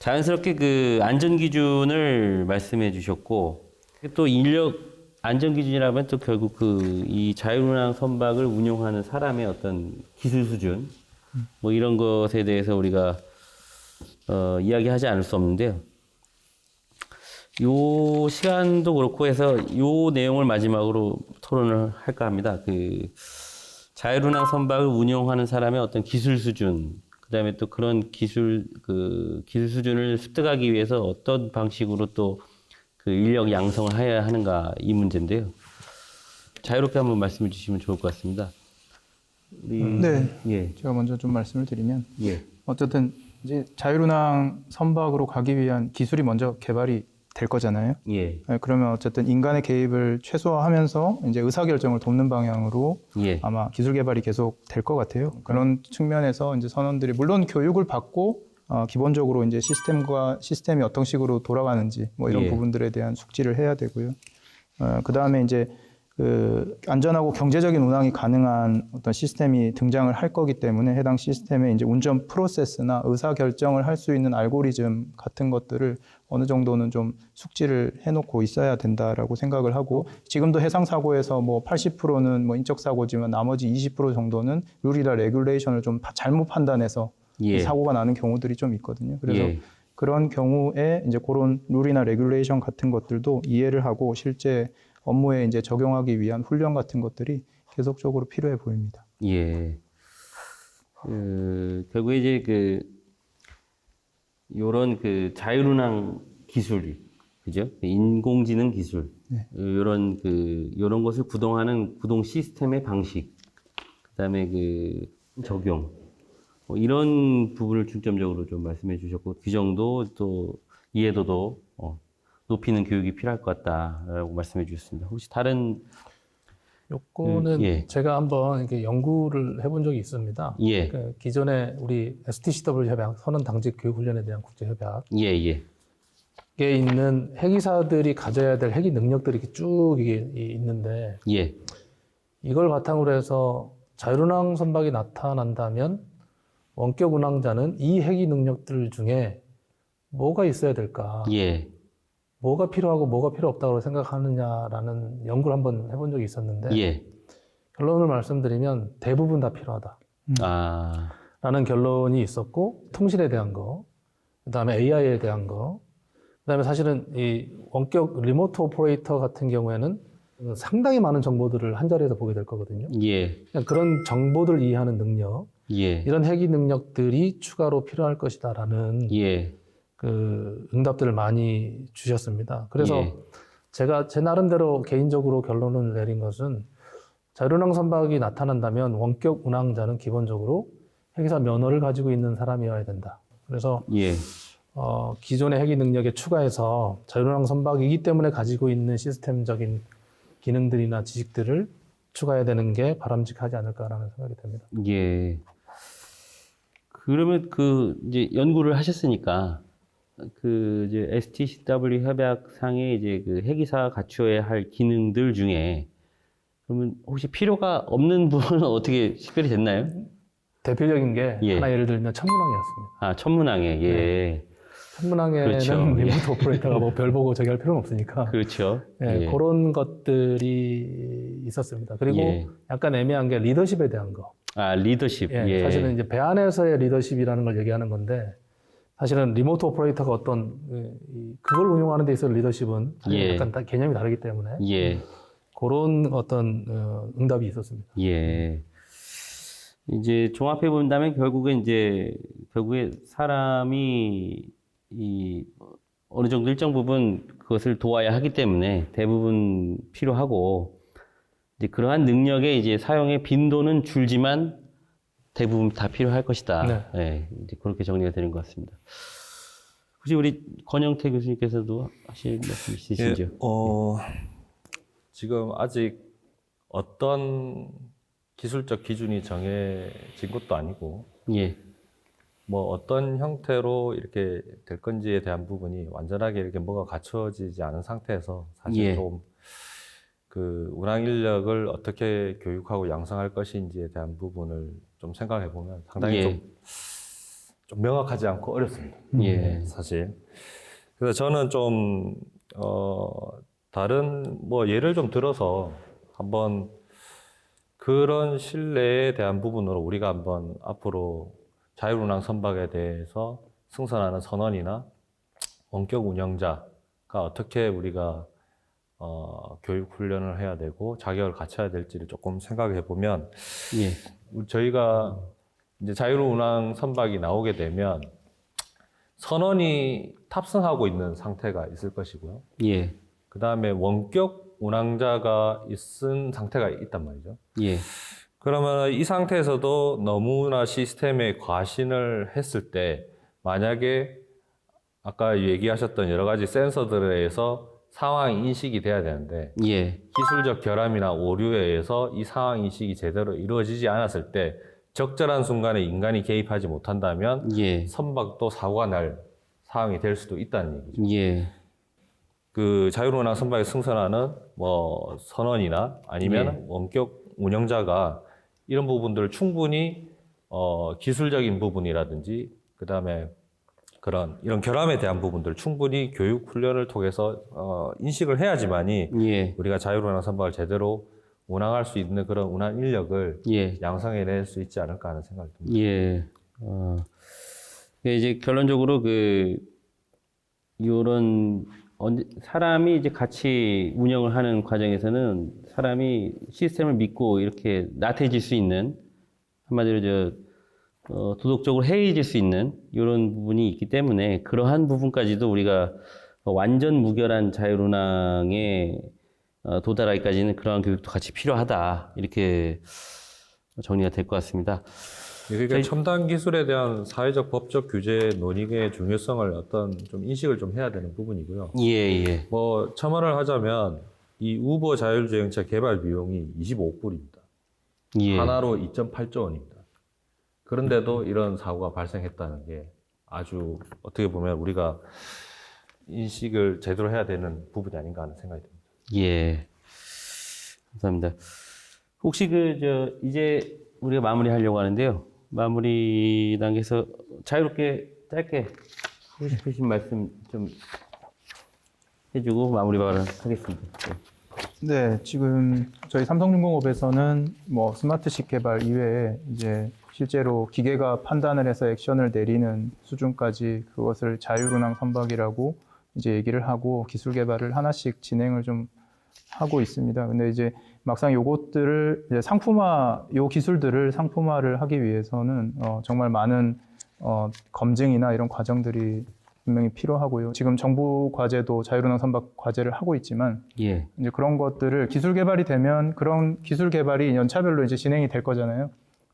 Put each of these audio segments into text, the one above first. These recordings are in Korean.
자연스럽게 그 안전 기준을 말씀해 주셨고, 또 인력 안전 기준이라면 또 결국 그 이 자율운항 선박을 운용하는 사람의 어떤 기술 수준, 뭐 이런 것에 대해서 우리가 이야기하지 않을 수 없는데요. 요 시간도 그렇고 해서 요 내용을 마지막으로 토론을 할까 합니다. 그 자율운항 선박을 운용하는 사람의 어떤 기술 수준, 그다음에 또 그런 기술 수준을 습득하기 위해서 어떤 방식으로 또 그 인력 양성을 해야 하는가 이 문제인데요. 자유롭게 한번 말씀해 주시면 좋을 것 같습니다. 네. 예. 제가 먼저 좀 말씀을 드리면, 예. 어쨌든 이제 자율운항 선박으로 가기 위한 기술이 먼저 개발이 될 거잖아요. 예. 그러면 어쨌든 인간의 개입을 최소화하면서 이제 의사결정을 돕는 방향으로 예. 아마 기술 개발이 계속 될 것 같아요. 그런 측면에서 이제 선원들이 물론 교육을 받고 기본적으로 이제 시스템이 어떤 식으로 돌아가는지 뭐 이런 예. 부분들에 대한 숙지를 해야 되고요. 그 다음에 이제 그 안전하고 경제적인 운항이 가능한 어떤 시스템이 등장을 할 거기 때문에 해당 시스템의 이제 운전 프로세스나 의사 결정을 할 수 있는 알고리즘 같은 것들을 어느 정도는 좀 숙지를 해놓고 있어야 된다라고 생각을 하고, 지금도 해상 사고에서 뭐 80%는 뭐 인적 사고지만 나머지 20% 정도는 룰이나 레귤레이션을 좀 잘못 판단해서 예. 사고가 나는 경우들이 좀 있거든요. 그래서 예. 그런 경우에 이제 그런 룰이나 레귤레이션 같은 것들도 이해를 하고 실제 업무에 이제 적용하기 위한 훈련 같은 것들이 계속적으로 필요해 보입니다. 예. 결국에 이제 요런 자율운항 기술, 그죠? 인공지능 기술. 네. 요런 것을 구동하는 구동 시스템의 방식. 그 다음에 적용. 뭐 이런 부분을 중점적으로 좀 말씀해 주셨고, 규정도 또 이해도도 높이는 교육이 필요할 것 같다라고 말씀해 주셨습니다. 혹시 다른 요거는 예. 제가 한번 이렇게 연구를 해본 적이 있습니다. 예. 그 기존에 우리 STCW 협약, 선원 당직 교육 훈련에 대한 국제 협약에 예. 있는 해기사들이 가져야 될 해기 능력들이 이렇게 쭉 있는데, 예. 이걸 바탕으로 해서 자율운항 선박이 나타난다면 원격 운항자는 이 해기 능력들 중에 뭐가 있어야 될까? 예. 뭐가 필요하고 뭐가 필요 없다고 생각하느냐라는 연구를 한번 해본 적이 있었는데, 예. 결론을 말씀드리면 대부분 다 필요하다. 아. 라는 결론이 있었고, 통신에 대한 거, 그 다음에 AI에 대한 거, 그 다음에 사실은 이 원격 리모트 오퍼레이터 같은 경우에는 상당히 많은 정보들을 한 자리에서 보게 될 거거든요. 예. 그런 정보들을 이해하는 능력, 예. 이런 해기 능력들이 추가로 필요할 것이다라는 예. 그 응답들을 많이 주셨습니다. 그래서 예. 제가 제 나름대로 개인적으로 결론을 내린 것은, 자율운항 선박이 나타난다면 원격 운항자는 기본적으로 해기사 면허를 가지고 있는 사람이어야 된다. 그래서 예. 기존의 해기 능력에 추가해서 자율운항 선박이기 때문에 가지고 있는 시스템적인 기능들이나 지식들을 추가해야 되는 게 바람직하지 않을까라는 생각이 듭니다. 예. 그러면 이제 연구를 하셨으니까 이제 STCW 협약상에 이제 해기사가 갖추어야 할 기능들 중에 그러면 혹시 필요가 없는 부분은 어떻게 식별이 됐나요? 대표적인 게 예. 하나 예를 들면 천문항이었습니다. 아, 천문항에. 예. 네. 천문항에는 그렇죠. 리모트 오퍼레이터가 뭐 별 보고 저기 할 필요는 없으니까. 그렇죠. 예, 예. 그런 것들이 있었습니다. 그리고 예. 약간 애매한 게 리더십에 대한 거. 아, 리더십. 예, 예. 사실은 이제 배 안에서의 리더십이라는 걸 얘기하는 건데, 사실은 리모트 오퍼레이터가 어떤 그걸 운영하는 데 있어 리더십은 예. 약간 개념이 다르기 때문에 예. 그런 어떤 응답이 있었습니다. 예. 이제 종합해 본다면 결국에 사람이 어느 정도 일정 부분 그것을 도와야 하기 때문에 대부분 필요하고, 이제 그러한 능력의 이제 사용의 빈도는 줄지만 대부분 다 필요할 것이다. 네. 예, 이제 그렇게 정리가 되는 것 같습니다. 혹시 우리 권영태 교수님께서도 하실 말씀 있으신지요? 지금 아직 어떤 기술적 기준이 정해진 것도 아니고, 예. 뭐 어떤 형태로 이렇게 될 건지에 대한 부분이 완전하게 이렇게 뭐가 갖춰지지 않은 상태에서 사실 예. 좀 운항 인력을 어떻게 교육하고 양성할 것인지에 대한 부분을 좀 생각해 보면 상당히 예. 좀 명확하지 않고 어렵습니다. 예. 사실. 그래서 저는 좀 다른 뭐 예를 좀 들어서 한번 그런 신뢰에 대한 부분으로 우리가 한번 앞으로 자율운항 선박에 대해서 승선하는 선원이나 원격 운영자가 어떻게 우리가 교육 훈련을 해야 되고 자격을 갖춰야 될지를 조금 생각해 보면 예. 저희가 이제 자율운항 선박이 나오게 되면 선원이 탑승하고 있는 상태가 있을 것이고요. 예. 그 다음에 원격 운항자가 있은 상태가 있단 말이죠. 예. 그러면 이 상태에서도 너무나 시스템에 과신을 했을 때 만약에 아까 얘기하셨던 여러 가지 센서들에 의해서 상황 인식이 돼야 되는데 예. 기술적 결함이나 오류에 의해서 이 상황 인식이 제대로 이루어지지 않았을 때 적절한 순간에 인간이 개입하지 못한다면 예. 선박도 사고가 날 상황이 될 수도 있다는 얘기죠. 예. 그 자율운항 선박에 승선하는 뭐 선원이나 아니면 원격 운영자가 이런 부분들을 충분히 기술적인 부분이라든지 그 다음에 그런 이런 결함에 대한 부분들 충분히 교육 훈련을 통해서 인식을 해야지만이 예. 우리가 자율운항 선박을 제대로 운항할 수 있는 그런 운항 인력을 예. 양성해낼 수 있지 않을까 하는 생각이 듭니다. 예. 이제 결론적으로 요런 사람이 이제 같이 운영을 하는 과정에서는 사람이 시스템을 믿고 이렇게 나태해질 수 있는 한마디로 도덕적으로 해이해질 수 있는 이런 부분이 있기 때문에 그러한 부분까지도 우리가 완전 무결한 자율운항에 도달하기까지는 그러한 교육도 같이 필요하다 이렇게 정리가 될 것 같습니다. 그러니까 첨단 기술에 대한 사회적 법적 규제 논의의 중요성을 어떤 좀 인식을 좀 해야 되는 부분이고요. 예, 예. 뭐 첨언을 하자면 이 우버 자율주행차 개발 비용이 25억 불입니다. 예. 하나로 2.8조 원입니다. 그런데도 이런 사고가 발생했다는 게 아주 어떻게 보면 우리가 인식을 제대로 해야 되는 부분이 아닌가 하는 생각이 듭니다. 예. 감사합니다. 혹시 이제 우리가 마무리하려고 하는데요. 마무리 단계에서 자유롭게 짧게 하고 싶으신 말씀 좀 해주고 마무리 발언하겠습니다. 네, 지금 저희 삼성중공업에서는 뭐 스마트식 개발 이외에 이제 실제로 기계가 판단을 해서 액션을 내리는 수준까지 그것을 자율운항 선박이라고 이제 얘기를 하고 기술 개발을 하나씩 진행을 좀 하고 있습니다. 근데 이제 막상 요것들을 이제 요 기술들을 상품화를 하기 위해서는 정말 많은 검증이나 이런 과정들이 분명히 필요하고요. 지금 정부 과제도 자율운항 선박 과제를 하고 있지만 예. 이제 그런 것들을 기술 개발이 되면 그런 기술 개발이 연차별로 이제 진행이 될 거잖아요.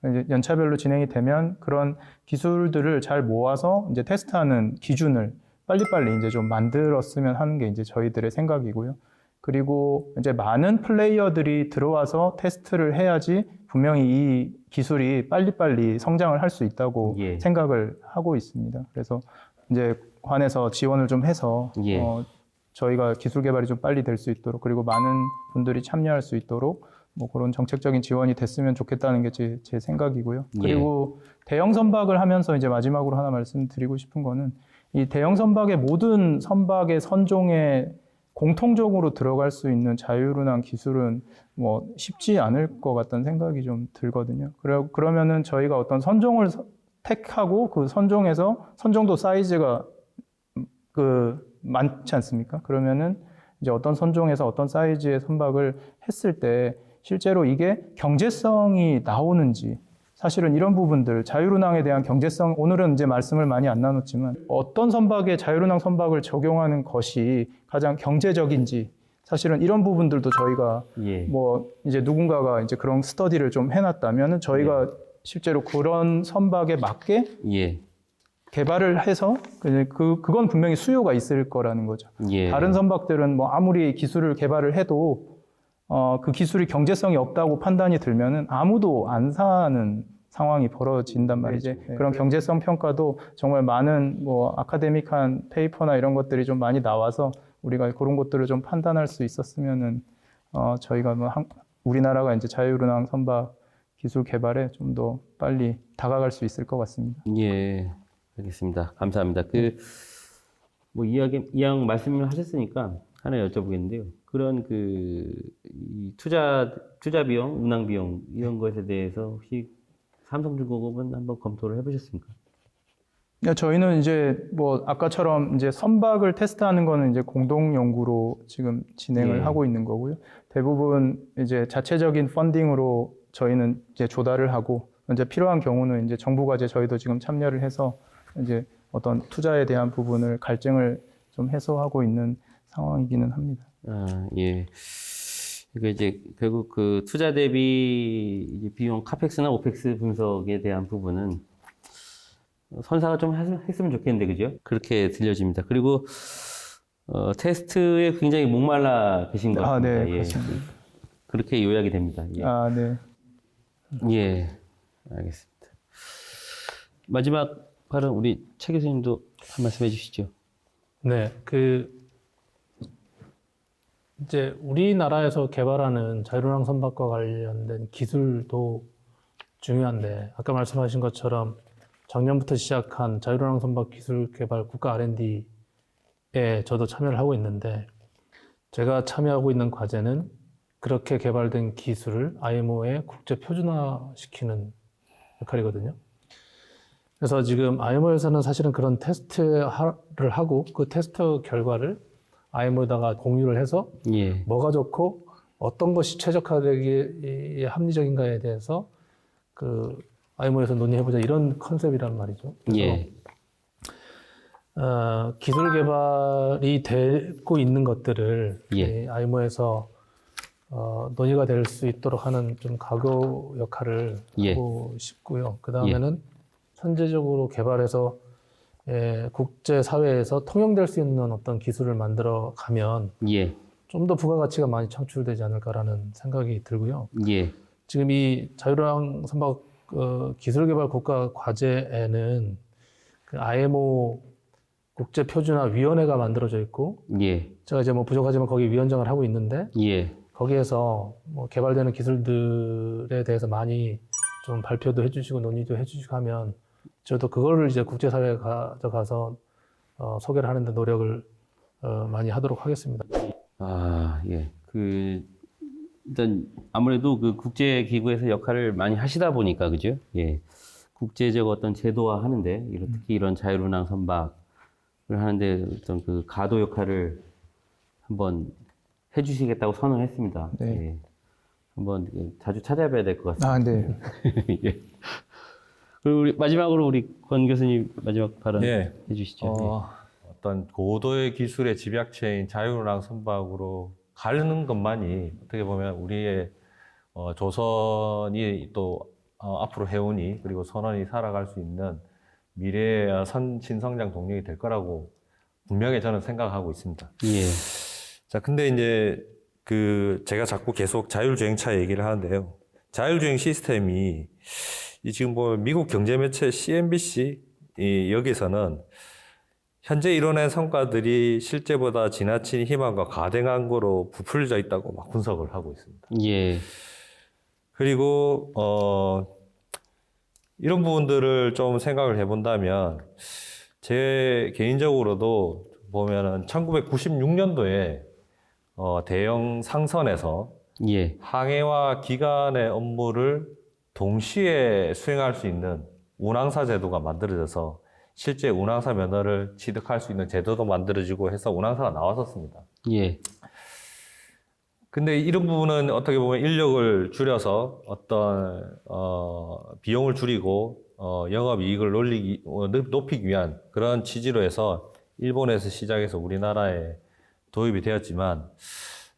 이제 연차별로 진행이 되면 그런 기술들을 잘 모아서 이제 테스트하는 기준을 빨리빨리 이제 좀 만들었으면 하는 게 이제 저희들의 생각이고요. 그리고 이제 많은 플레이어들이 들어와서 테스트를 해야지 분명히 이 기술이 빨리빨리 성장을 할 수 있다고 예. 생각을 하고 있습니다. 그래서 이제 관에서 지원을 좀 해서 예. 저희가 기술 개발이 좀 빨리 될 수 있도록 그리고 많은 분들이 참여할 수 있도록 뭐 그런 정책적인 지원이 됐으면 좋겠다는 게 제 생각이고요. 예. 그리고 대형 선박을 하면서 이제 마지막으로 하나 말씀드리고 싶은 거는 이 대형 선박의 모든 선박의 선종에 공통적으로 들어갈 수 있는 자율운항 기술은 뭐 쉽지 않을 것 같다는 생각이 좀 들거든요. 그러면은 저희가 어떤 선종을 택하고 그 선종에서 선종도 사이즈가 많지 않습니까? 그러면은 이제 어떤 선종에서 어떤 사이즈의 선박을 했을 때 실제로 이게 경제성이 나오는지 사실은 이런 부분들 자율운항에 대한 경제성 오늘은 이제 말씀을 많이 안 나눴지만 어떤 선박에 자율운항 선박을 적용하는 것이 가장 경제적인지 사실은 이런 부분들도 저희가 예. 뭐 이제 누군가가 이제 그런 스터디를 좀 해놨다면 저희가 실제로 그런 선박에 맞게 예. 개발을 해서 그건 분명히 수요가 있을 거라는 거죠. 예. 다른 선박들은 뭐 아무리 기술을 개발을 해도 그 기술이 경제성이 없다고 판단이 들면은 아무도 안 사는 상황이 벌어진단 말이죠. 그런 경제성 평가도 정말 많은 뭐 아카데믹한 페이퍼나 이런 것들이 좀 많이 나와서 우리가 그런 것들을 좀 판단할 수 있었으면은 저희가 뭐 우리나라가 이제 자율운항 선박 기술 개발에 좀 더 빨리 다가갈 수 있을 것 같습니다. 예. 알겠습니다. 감사합니다. 뭐 이왕 말씀을 하셨으니까 하나 여쭤보겠는데요. 그런 이 투자 비용, 운항 비용 이런 것에 대해서 혹시 삼성중공업은 한번 검토를 해보셨습니까? 네, 저희는 이제 뭐 아까처럼 이제 선박을 테스트하는 거는 이제 공동 연구로 지금 진행을 예. 하고 있는 거고요. 대부분 이제 자체적인 펀딩으로 저희는 이제 조달을 하고 이제 필요한 경우는 이제 정부 과제 저희도 지금 참여를 해서 이제 어떤 투자에 대한 부분을 갈증을 좀 해소하고 있는 상황이기는 합니다. 아, 예. 그러니까 이제 결국 그 투자 대비 이제 비용 카펙스나 오펙스 분석에 대한 부분은 선사가 좀 했으면 좋겠는데, 그죠? 그렇게 들려집니다. 그리고 테스트에 굉장히 목말라 계신 것 같습니다. 네, 예. 그렇습니다. 그렇게 요약이 됩니다. 예. 네. 예, 알겠습니다. 마지막 발언 우리 최 교수님도 한 말씀 해주시죠. 네, 이제 우리나라에서 개발하는 자율운항 선박과 관련된 기술도 중요한데, 아까 말씀하신 것처럼 작년부터 시작한 자율운항 선박 기술 개발 국가 R&D에 저도 참여를 하고 있는데, 제가 참여하고 있는 과제는 그렇게 개발된 기술을 IMO에 국제 표준화시키는 역할이거든요. 그래서 지금 IMO에서는 사실은 그런 테스트를 하고 그 테스트 결과를 IMO에다가 공유를 해서 예, 뭐가 좋고 어떤 것이 최적화되기에 합리적인가에 대해서 IMO에서 논의해보자 이런 컨셉이란 말이죠. 그래서 예, 기술 개발이 되고 있는 것들을 예. IMO에서 논의가 될 수 있도록 하는 좀 가교 역할을 예. 하고 싶고요. 그 다음에는 선제적으로 개발해서 국제 사회에서 통용될 수 있는 어떤 기술을 만들어 가면 예, 좀 더 부가가치가 많이 창출되지 않을까라는 생각이 들고요. 예, 지금 이 자율항 선박 기술개발 국가 과제에는 그 IMO 국제표준화위원회가 만들어져 있고, 예, 제가 이제 뭐 부족하지만 거기 위원장을 하고 있는데, 예, 거기에서 뭐 개발되는 기술들에 대해서 많이 좀 발표도 해주시고 논의도 해주시고 하면 저도 그거를 이제 국제사회에 가져가서 소개를 하는데 노력을 많이 하도록 하겠습니다. 아, 예. 일단 아무래도 그 국제기구에서 역할을 많이 하시다 보니까, 그죠? 예. 국제적 어떤 제도화 하는데, 특히 이런 자율운항 선박을 하는데 어떤 그 가도 역할을 한번 해주시겠다고 선언했습니다. 네. 예. 한번 자주 찾아뵈야 될 것 같습니다. 네. 예. 그리고 마지막으로 우리 권 교수님 마지막 발언 예. 해주시죠. 어떤 고도의 기술의 집약체인 자율운항 선박으로 가는 것만이 어떻게 보면 우리의 조선이 또 앞으로 해운이 그리고 선원이 살아갈 수 있는 미래의 신성장 동력이 될 거라고 분명히 저는 생각하고 있습니다. 예. 자, 근데 이제 제가 자꾸 계속 자율주행차 얘기를 하는데요. 자율주행 시스템이 지금 보면 미국 경제매체 CNBC 여기서는 현재 이뤄낸 성과들이 실제보다 지나친 희망과 가대한 거로 부풀려져 있다고 막 분석을 하고 있습니다. 예. 그리고 이런 부분들을 좀 생각을 해본다면 제 개인적으로도 보면은 1996년도에 대형 상선에서 예. 항해와 기간의 업무를 동시에 수행할 수 있는 운항사 제도가 만들어져서 실제 운항사 면허를 취득할 수 있는 제도도 만들어지고 해서 운항사가 나왔었습니다. 예. 근데 이런 부분은 어떻게 보면 인력을 줄여서 어떤 비용을 줄이고 영업이익을 높이기 위한 그런 취지로 해서 일본에서 시작해서 우리나라에 도입이 되었지만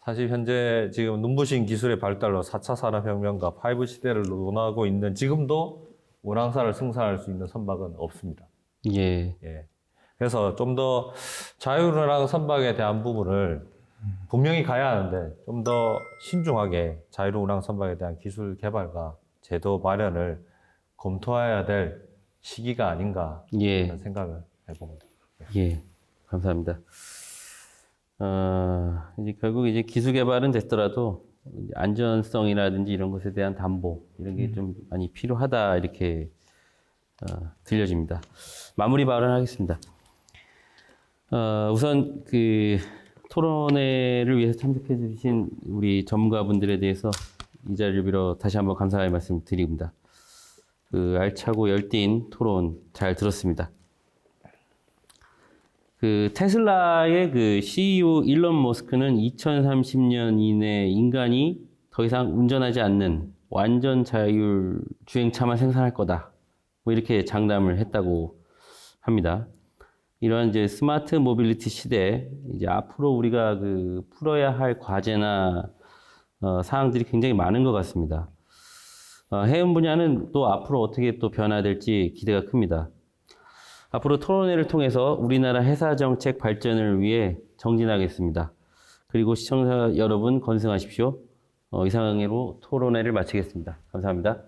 사실 현재 지금 눈부신 기술의 발달로 4차 산업혁명과 5 시대를 논하고 있는 지금도 운항사를 승선할 수 있는 선박은 없습니다. 예. 예. 그래서 좀 더 자율운항 선박에 대한 부분을 분명히 가야 하는데 좀 더 신중하게 자율운항 선박에 대한 기술 개발과 제도 마련을 검토해야 될 시기가 아닌가 예. 하는 생각을 해봅니다. 예. 감사합니다. 이제 결국 이제 기술 개발은 됐더라도 이제 안전성이라든지 이런 것에 대한 담보 이런 게 좀 많이 필요하다 이렇게 들려집니다. 마무리 발언하겠습니다. 우선 그 토론회를 위해서 참석해 주신 우리 전문가분들에 대해서 이 자리를 빌어 다시 한번 감사의 말씀 드립니다. 그 알차고 열띤 토론 잘 들었습니다. 그 테슬라의 그 CEO 일론 머스크는 2030년 이내 인간이 더 이상 운전하지 않는 완전 자율 주행차만 생산할 거다. 뭐 이렇게 장담을 했다고 합니다. 이런 이제 스마트 모빌리티 시대에 이제 앞으로 우리가 그 풀어야 할 과제나 사항들이 굉장히 많은 것 같습니다. 해운 분야는 또 앞으로 어떻게 또 변화될지 기대가 큽니다. 앞으로 토론회를 통해서 우리나라 회사 정책 발전을 위해 정진하겠습니다. 그리고 시청자 여러분 건승하십시오. 이상으로 토론회를 마치겠습니다. 감사합니다.